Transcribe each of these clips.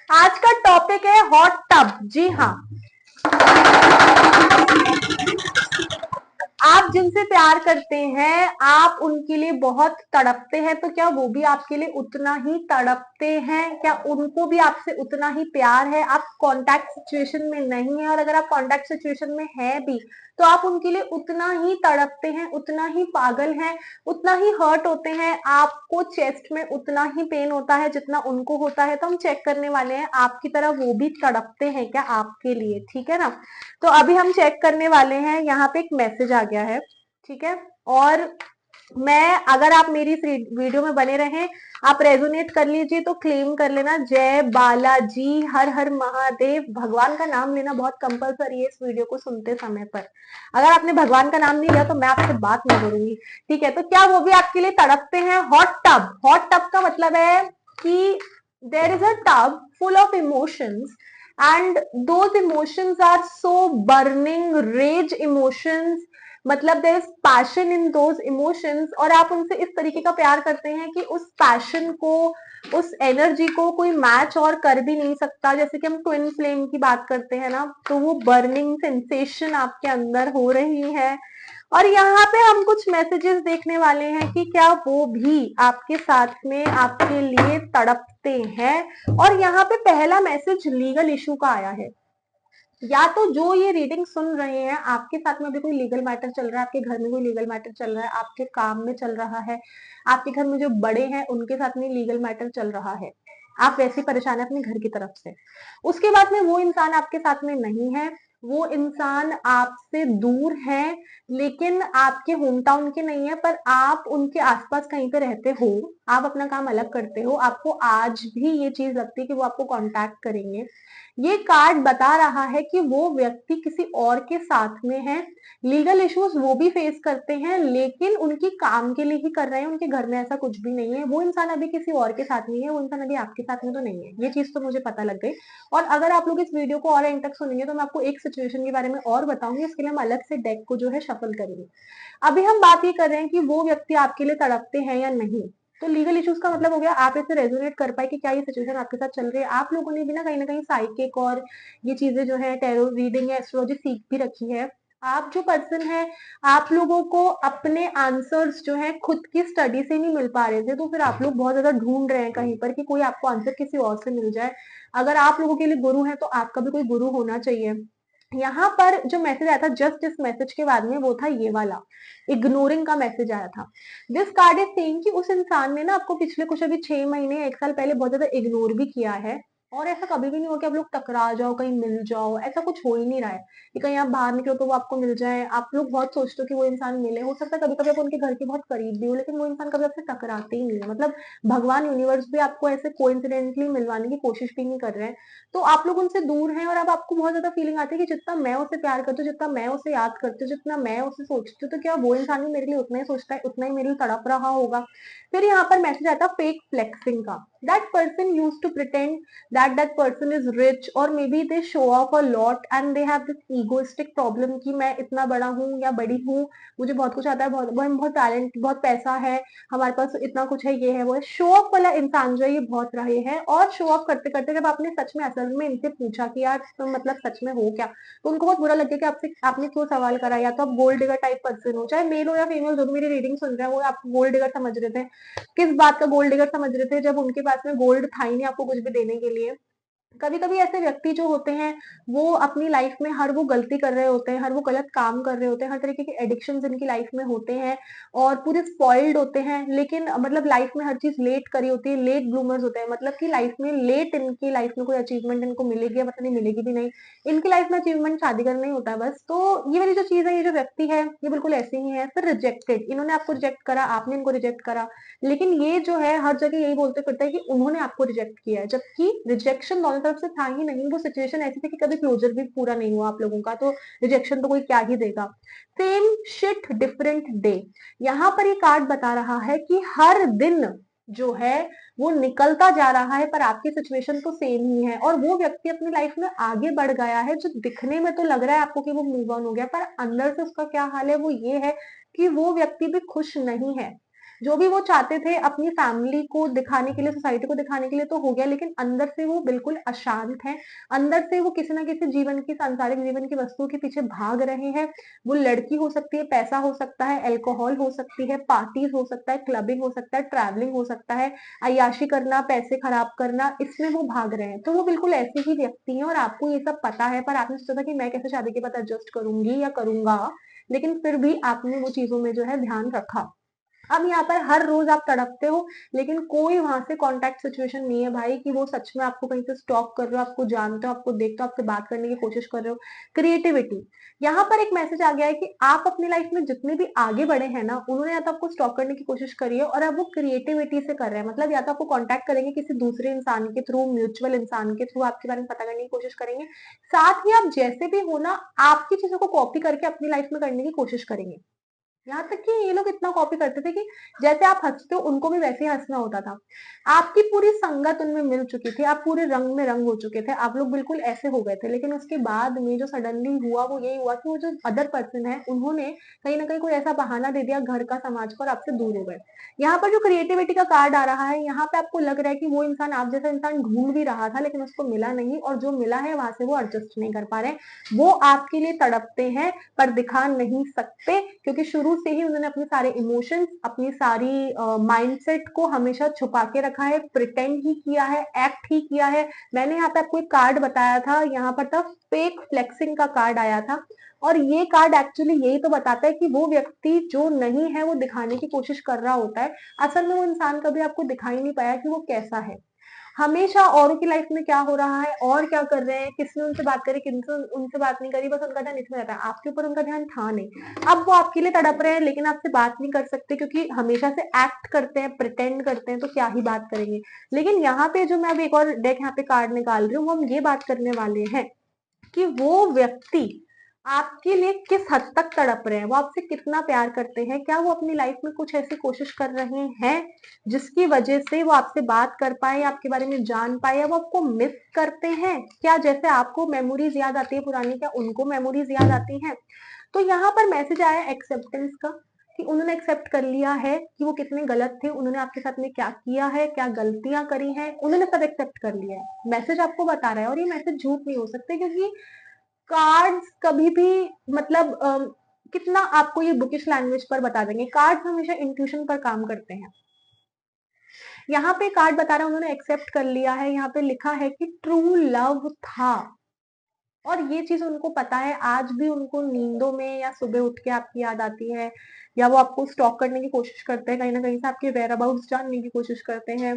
आज का टॉपिक है हॉट टब। जी हाँ, आप जिनसे प्यार करते हैं, आप उनके लिए बहुत तड़पते हैं, तो क्या वो भी आपके लिए उतना ही तड़पते हैं? क्या उनको भी आपसे उतना ही प्यार है? आप कांटेक्ट सिचुएशन में नहीं है, और अगर आप कांटेक्ट सिचुएशन में है भी, तो आप उनके लिए उतना ही तड़पते हैं, उतना ही पागल हैं, उतना ही हर्ट होते हैं, आपको चेस्ट में उतना ही पेन होता है जितना उनको होता है। तो हम चेक करने वाले हैं आपकी तरह वो भी तड़पते हैं क्या आपके लिए, ठीक है ना? तो अभी हम चेक करने वाले हैं। यहाँ पे एक मैसेज आ गया है, ठीक है। और मैं, अगर आप मेरी इस वीडियो में बने रहें, आप रेजोनेट कर लीजिए तो क्लेम कर लेना जय बालाजी, हर हर महादेव। भगवान का नाम लेना बहुत कंपलसरी है इस वीडियो को सुनते समय पर। अगर आपने भगवान का नाम नहीं लिया तो मैं आपसे बात नहीं करूंगी, ठीक है? तो क्या वो भी आपके लिए तड़पते हैं? हॉट टब, हॉट टब का मतलब है कि there is a tub full of emotions, and those emotions are so burning rage emotions, मतलब there is passion in those emotions, और आप उनसे इस तरीके का प्यार करते हैं कि उस पैशन को, उस एनर्जी को कोई मैच और कर भी नहीं सकता। जैसे कि हम ट्विन फ्लेम की बात करते हैं ना, तो वो बर्निंग सेंसेशन आपके अंदर हो रही है। और यहाँ पे हम कुछ मैसेजेस देखने वाले हैं कि क्या वो भी आपके साथ में आपके लिए तड़पते हैं। और यहाँ पे पहला मैसेज लीगल इशू का आया है। या तो जो ये रीडिंग सुन रहे हैं, आपके साथ में भी कोई लीगल मैटर चल रहा है, आपके घर में कोई लीगल मैटर चल रहा है, आपके काम में चल रहा है, आपके घर में जो बड़े हैं उनके साथ में लीगल मैटर चल रहा है, आप वैसे परेशान है अपने घर की तरफ से। उसके बाद में वो इंसान आपके साथ में नहीं है, वो इंसान आपसे दूर है, लेकिन आपके होम टाउन के नहीं है, पर आप उनके आसपास कहीं पे रहते हो, आप अपना काम अलग करते हो, आपको आज भी ये चीज लगती है कि वो आपको कांटेक्ट करेंगे। ये कार्ड बता रहा है कि वो व्यक्ति किसी और के साथ में है, लीगल इश्यूज वो भी फेस करते हैं, लेकिन उनकी काम के लिए ही कर रहे हैं, उनके घर में ऐसा कुछ भी नहीं है। वो इंसान अभी किसी और के साथ नहीं है, वो इंसान अभी आपके साथ में तो नहीं है। ये चीज तो मुझे पता लग गई। और अगर आप लोग इस वीडियो को और एंड तक सुनेंगे तो मैं आपको एक सिचुएशन के बारे में और बताऊंगी, इसके लिए हम अलग से डेक को जो है शफल करेंगे। अभी हम बात ये कर रहे हैं कि वो व्यक्ति आपके लिए तड़पते हैं या नहीं। तो लीगल इश्यूज का मतलब हो गया आप इसे रेजोनेट कर पाए कि क्या ये सिचुएशन आपके साथ चल रही है। आप लोगों ने भी ना कहीं साइकिक और ये चीजें जो है टैरो रीडिंग या एस्ट्रोलॉजी सीख भी रखी है। आप जो पर्सन है, आप लोगों को अपने आंसर्स जो है खुद की स्टडी से नहीं मिल पा रहे थे, तो फिर आप लोग बहुत ज्यादा ढूंढ रहे हैं कहीं पर कि कोई आपको आंसर किसी और से मिल जाए। अगर आप लोगों के लिए गुरु है तो आपका भी कोई गुरु होना चाहिए। यहाँ पर जो मैसेज आया था जस्ट इस मैसेज के बाद में, वो था ये वाला, इग्नोरिंग का मैसेज आया था। दिस कार्ड इज सेइंग कि उस इंसान ने ना आपको पिछले कुछ अभी 6 महीने 1 साल पहले बहुत ज्यादा इग्नोर भी किया है। और ऐसा कभी भी नहीं हो कि आप लोग टकरा जाओ, कहीं मिल जाओ, ऐसा कुछ हो ही नहीं रहा है कि कहीं आप बाहर निकलो तो वो आपको मिल जाए। आप लोग बहुत सोचते हो कि वो इंसान मिले, हो सकता है कभी कभी आप उनके घर के बहुत करीब भी हो, लेकिन वो इंसान कभी आपसे टकराते ही नहीं है। मतलब भगवान यूनिवर्स भी आपको ऐसे कोइंसिडेंटली मिलवाने की कोशिश भी नहीं कर रहे हैं। तो आप लोग उनसे दूर हैं, और अब आपको बहुत ज्यादा फीलिंग आती है कि जितना मैं उसे प्यार करती हूँ, जितना मैं उसे याद करती हूँ, जितना मैं उसे सोचती हूँ, तो क्या वो इंसान भी मेरे लिए उतना ही सोचता है, उतना ही मेरे लिए तड़प रहा होगा? फिर यहाँ पर मैसेज आता है फेक फ्लेक्सिंग का। That person use to pretend that person is rich, or maybe they show off a lot and they have this egoistic problem कि मैं इतना बड़ा हूँ या बड़ी हूँ, मुझे बहुत कुछ आता है, बहुत टैलेंट, बहुत पैसा है, हमारे पास इतना कुछ है, ये है वो है। शो ऑफ वाला इंसान जो है ये बहुत रहे हैं, और शो ऑफ करते करते जब आपने सच में असल में इनसे पूछा कि यार तुम मतलब सच में हो क्या, तो उनको बहुत बुरा लग गया कि आपसे आपने क्यों सवाल करा। या तो आप गोल्ड डिगर टाइप पर्सन हो, चाहे मेल हो या फीमेल, जो भी मेरी रीडिंग सुन रहे हैं वो आप गोल्ड डिगर समझ रहे थे। किस बात का गोल्ड डिगर समझ रहे थे? जब उनके पास में गोल्ड था ही नहीं आपको कुछ भी देने के लिए। कभी कभी ऐसे व्यक्ति जो होते हैं, वो अपनी लाइफ में हर वो गलती कर रहे होते हैं, हर वो गलत काम कर रहे होते हैं, हर तरीके के एडिक्शन इनकी लाइफ में होते हैं, और पूरे स्पॉइल्ड होते हैं, लेकिन मतलब लाइफ में हर चीज लेट करी होती है, लेट ब्लूमर्स होते हैं, मतलब कि लाइफ में लेट इनकी लाइफ में कोई अचीवमेंट इनको मिलेगी या पता नहीं मिलेगी भी नहीं। इनकी लाइफ में अचीवमेंट शादी करना ही होता है बस। तो ये वाली जो चीज है, ये जो व्यक्ति है, ये बिल्कुल ऐसे ही है। फिर रिजेक्टेड, इन्होंने आपको रिजेक्ट करा, आपने इनको रिजेक्ट करा, लेकिन ये जो है हर जगह यही बोलते फिरता है कि उन्होंने आपको रिजेक्ट किया है, जबकि रिजेक्शन दोनों तरफ से था ही नहीं। वो सिचुएशन ऐसी थी कि कभी क्लोजर भी पूरा नहीं हुआ आप लोगों का, तो रिजेक्शन तो कोई क्या ही देगा। सेम शिट डिफरेंट डे, यहाँ पर ये कार्ड बता रहा है कि हर दिन जो है वो निकलता जा रहा है, पर आपकी सिचुएशन तो सेम ही है, और वो व्यक्ति अपनी लाइफ में आगे बढ़ गया है। जो दिखने में तो लग रहा है आपको कि वो मूव ऑन हो गया, पर अंदर से उसका क्या हाल है वो ये है कि वो व्यक्ति भी खुश नहीं है। जो भी वो चाहते थे अपनी फैमिली को दिखाने के लिए, सोसाइटी को दिखाने के लिए तो हो गया, लेकिन अंदर से वो बिल्कुल अशांत है। अंदर से वो किसी ना किसी जीवन की, सांसारिक जीवन की वस्तुओं के पीछे भाग रहे हैं। वो लड़की हो सकती है, पैसा हो सकता है, अल्कोहल हो सकती है, पार्टीज हो सकता है, क्लबिंग हो सकता है, ट्रैवलिंग हो सकता है, अय्याशी करना, पैसे खराब करना, इसमें वो भाग रहे हैं। तो वो बिल्कुल ऐसे ही व्यक्ति हैं और आपको ये सब पता है, पर आपने सोचा था कि मैं कैसे शादी के बाद एडजस्ट करूंगी या करूंगा, लेकिन फिर भी आपने वो चीजों में जो है ध्यान रखा। अब यहाँ पर हर रोज आप तड़पते हो, लेकिन कोई वहां से कॉन्टेक्ट सिचुएशन नहीं है भाई कि वो सच में आपको कहीं से स्टॉक कर रहे हो, आपको जानते हो, आपको देखते हो, आपसे बात करने की कोशिश कर रहे हो। क्रिएटिविटी, यहाँ पर एक मैसेज आ गया है कि आप अपनी लाइफ में जितने भी आगे बढ़े हैं ना, उन्होंने या तो आपको स्टॉक करने की कोशिश करी है और अब वो क्रिएटिविटी से कर रहे हैं। मतलब या तो आपको कॉन्टेक्ट करेंगे किसी दूसरे इंसान के थ्रू, म्यूचुअल इंसान के थ्रू आपके बारे में पता करने की कोशिश करेंगे, साथ ही आप जैसे भी हो ना, आपकी चीजों को कॉपी करके अपनी लाइफ में करने की कोशिश करेंगे। यहाँ तक कि ये लोग इतना कॉपी करते थे कि जैसे आप हंसते हो उनको भी वैसे ही हंसना होता था। आपकी पूरी संगत उनमें मिल चुकी थी, आप पूरे रंग में रंग हो चुके थे, आप लोग बिल्कुल ऐसे हो गए थे। लेकिन उसके बाद में जो सडनली हुआ वो यही हुआ कि वो जो अदर पर्सन है उन्होंने कहीं ना कहीं कोई ऐसा बहाना दे दिया घर का, समाज का, और आपसे दूर हो गए। यहाँ पर जो क्रिएटिविटी का कार्ड आ रहा है, यहाँ पे आपको लग रहा है कि वो इंसान आप जैसा इंसान ढूंढ भी रहा था लेकिन उसको मिला नहीं, और जो मिला है वहां से वो एडजस्ट नहीं कर पा रहे। वो आपके लिए तड़पते हैं पर दिखा नहीं सकते, क्योंकि शुरू से ही उन्होंने अपने सारे इमोशंस, अपनी सारी माइंडसेट को हमेशा छुपा के रखा है, प्रिटेंड ही किया है, एक्ट ही किया है। मैंने यहाँ पे आपको एक कार्ड बताया था, यहाँ पर था फेक फ्लेक्सिंग का कार्ड आया था, और ये कार्ड एक्चुअली यही तो बताता है कि वो व्यक्ति जो नहीं है वो दिखाने की कोशिश कर रहा होता है। असल में वो इंसान कभी आपको दिखाई नहीं पाया कि वो कैसा है। हमेशा औरों की लाइफ में क्या हो रहा है और क्या कर रहे हैं, किसने उनसे बात करी, किसने उनसे बात नहीं करी, बस उनका ध्यान इसमें रहता है, आपके ऊपर उनका ध्यान था नहीं। अब वो आपके लिए तड़प रहे हैं लेकिन आपसे बात नहीं कर सकते, क्योंकि हमेशा से एक्ट करते हैं, प्रिटेंड करते हैं, तो क्या ही बात करेंगे। लेकिन यहाँ पे जो मैं अब एक और डेक यहाँ पे कार्ड निकाल रही हूँ, वो हम ये बात करने वाले हैं कि वो व्यक्ति आपके लिए किस हद तक तड़प रहे हैं, वो आपसे कितना प्यार करते हैं, क्या वो अपनी लाइफ में कुछ ऐसी कोशिश कर रहे हैं जिसकी वजह से वो आपसे बात कर पाए, आपके बारे में जान पाए, या वो आपको मिस करते हैं। क्या जैसे आपको मेमोरीज याद आती है पुरानी, क्या उनको मेमोरीज याद आती हैं। तो यहाँ पर मैसेज आया एक्सेप्टेंस का, कि उन्होंने एक्सेप्ट कर लिया है कि वो कितने गलत थे, उन्होंने आपके साथ में क्या किया है, क्या गलतियां करी हैं, उन्होंने सब एक्सेप्ट कर लिया है। मैसेज आपको बता रहा है, और ये मैसेज झूठ नहीं हो सकते, क्योंकि कार्ड्स कभी भी, मतलब कितना आपको ये बुकिश लैंग्वेज पर बता देंगे, कार्ड्स हमेशा इंट्यूशन पर काम करते हैं। यहाँ पे कार्ड बता रहा है उन्होंने एक्सेप्ट कर लिया है, यहाँ पे लिखा है कि ट्रू लव था, और ये चीज उनको पता है। आज भी उनको नींदों में या सुबह उठ के आपकी याद आती है, या वो आपको स्टॉक करने की कोशिश करते हैं, कहीं ना कहीं से आपके वेयर अबाउट्स जानने की कोशिश करते हैं।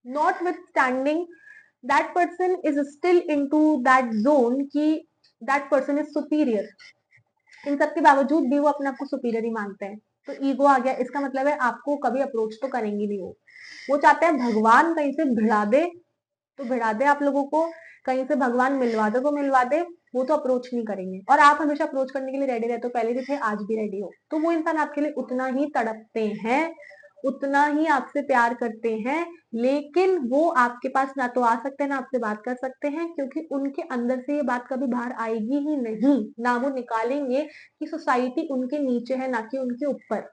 Notwithstanding that person is still into that zone की दैट पर्सन इज सुपीरियर। इन सब के बावजूद भी वो अपने आप को सुपीरियर ही मानते हैं। तो ईगो आ गया, इसका मतलब है आपको कभी अप्रोच तो करेंगे नहीं। वो चाहते हैं भगवान कहीं से भिड़ा दे तो भिड़ा दे आप लोगों को, कहीं से भगवान मिलवा दे तो मिलवा दे, वो तो अप्रोच नहीं करेंगे। और आप हमेशा अप्रोच करने के लिए रेडी रहते हो, पहले भी थे, आज भी रेडी हो। तो वो इंसान आपके लिए उतना ही तड़पते हैं, उतना ही आपसे प्यार करते हैं, लेकिन वो आपके पास ना तो आ सकते हैं ना आपसे बात कर सकते हैं, क्योंकि उनके अंदर से ये बात कभी बाहर आएगी ही नहीं, ना वो निकालेंगे कि सोसाइटी उनके नीचे है ना कि उनके ऊपर,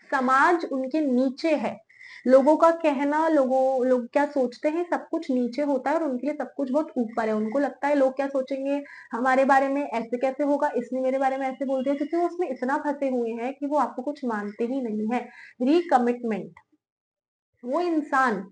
समाज उनके नीचे है। लोगों का कहना, लोग क्या सोचते हैं, सब कुछ नीचे होता है और उनके लिए सब कुछ बहुत ऊपर है। उनको लगता है लोग क्या सोचेंगे हमारे बारे में, ऐसे कैसे होगा, इसने मेरे बारे में ऐसे बोल दिया, क्योंकि वो उसमें इतना फंसे हुए हैं कि वो आपको कुछ मानते ही नहीं है। रिकमिटमेंट, वो इंसान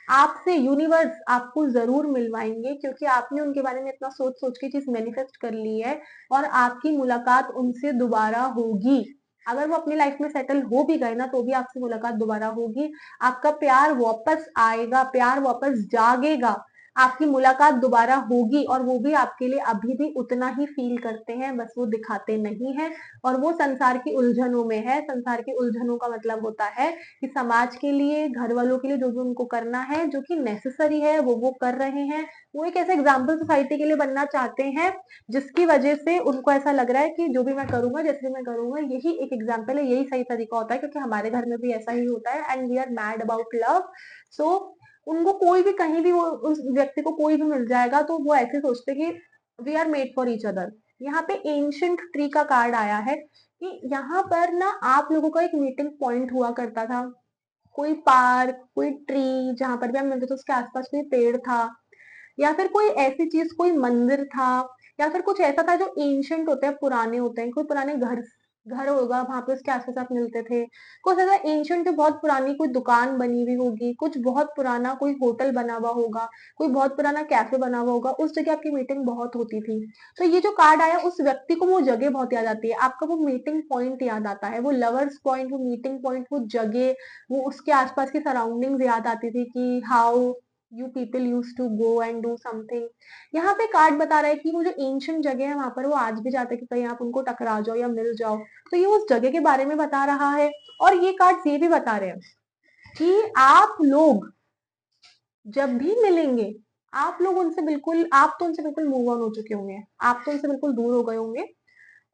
आपसे, यूनिवर्स आपको जरूर मिलवाएंगे, क्योंकि आपने उनके बारे में इतना सोच सोच के चीज मैनिफेस्ट कर ली है, और आपकी मुलाकात उनसे दोबारा होगी। अगर वो अपनी लाइफ में सेटल हो भी गए ना, तो भी आपसे मुलाकात दोबारा होगी। आपका प्यार वापस आएगा, प्यार वापस जागेगा, आपकी मुलाकात दोबारा होगी, और वो भी आपके लिए अभी भी उतना ही फील करते हैं, बस वो दिखाते नहीं है। और वो संसार की उलझनों में है। संसार की उलझनों का मतलब होता है कि समाज के लिए, घर वालों के लिए जो भी उनको करना है, जो कि नेसेसरी है, वो कर रहे हैं। वो एक ऐसे एग्जाम्पल सोसाइटी के लिए बनना चाहते हैं, जिसकी वजह से उनको ऐसा लग रहा है कि जो भी मैं करूंगा, जैसे भी मैं करूंगा, यही एक एग्जाम्पल है, यही सही तरीका होता है, क्योंकि हमारे घर में भी ऐसा ही होता है, and we are mad about love. So उनको कोई भी, कहीं भी, वो उस व्यक्ति को कोई भी मिल जाएगा, तो वो ऐसे सोचते कि we are made for each other. यहाँ पे एंशियंट ट्री का कार्ड आया है। कि यहाँ पर ना आप लोगों का एक मीटिंग पॉइंट हुआ करता था, कोई पार्क, कोई ट्री जहाँ पर भी आप मिलते थे उसके आसपास कोई पेड़ था, या फिर कोई ऐसी चीज, कोई मंदिर था, या फिर कुछ ऐसा था जो एंशंट होते हैं, पुराने होते हैं, कोई पुराने घर घर होगा वहां पे उसके आसपास आप मिलते थे, कुछ ऐसा एंशंट जो बहुत पुरानी कोई दुकान बनी हुई होगी, कुछ बहुत पुराना कोई होटल बना हुआ होगा, कोई बहुत पुराना कैफे बना हुआ होगा, उस जगह आपकी मीटिंग बहुत होती थी। तो ये जो कार्ड आया उस व्यक्ति को वो जगह बहुत याद आती है, आपका वो मीटिंग पॉइंट याद आता है, वो लवर्स पॉइंट, वो मीटिंग पॉइंट, वो जगह, वो उसके आसपास की सराउंडिंग्स याद आती थी कि how you people use to go and do something. यहाँ पे कार्ड बता रहा है कि वो जो एंशियंट जगह है वहां पर वो आज भी जाते हैं कि कहीं आप उनको टकरा जाओ या मिल जाओ। तो ये उस जगह के बारे में बता रहा है। और ये कार्ड ये भी बता रहे हैं कि आप लोग जब भी मिलेंगे, आप लोग उनसे बिल्कुल, आप तो उनसे बिल्कुल मूव ऑन हो चुके होंगे, आप तो उनसे बिल्कुल दूर हो गए होंगे,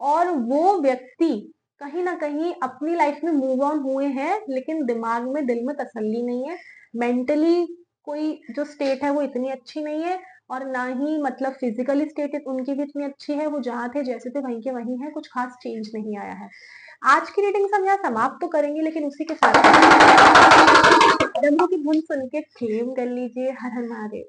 और वो व्यक्ति कहीं ना कहीं अपनी लाइफ में मूव ऑन हुए हैं, लेकिन दिमाग में, दिल में तसल्ली नहीं है, मेंटली कोई जो स्टेट है वो इतनी अच्छी नहीं है, और ना ही मतलब फिजिकली स्टेट उनकी भी इतनी अच्छी है, वो जहाँ थे जैसे थे वहीं के वहीं है, कुछ खास चेंज नहीं आया है। आज की रीडिंग हम यहाँ समाप्त तो करेंगे, लेकिन उसी के साथ डमरू की धुन सुन के क्लेम कर लीजिए, हर हर महादेव।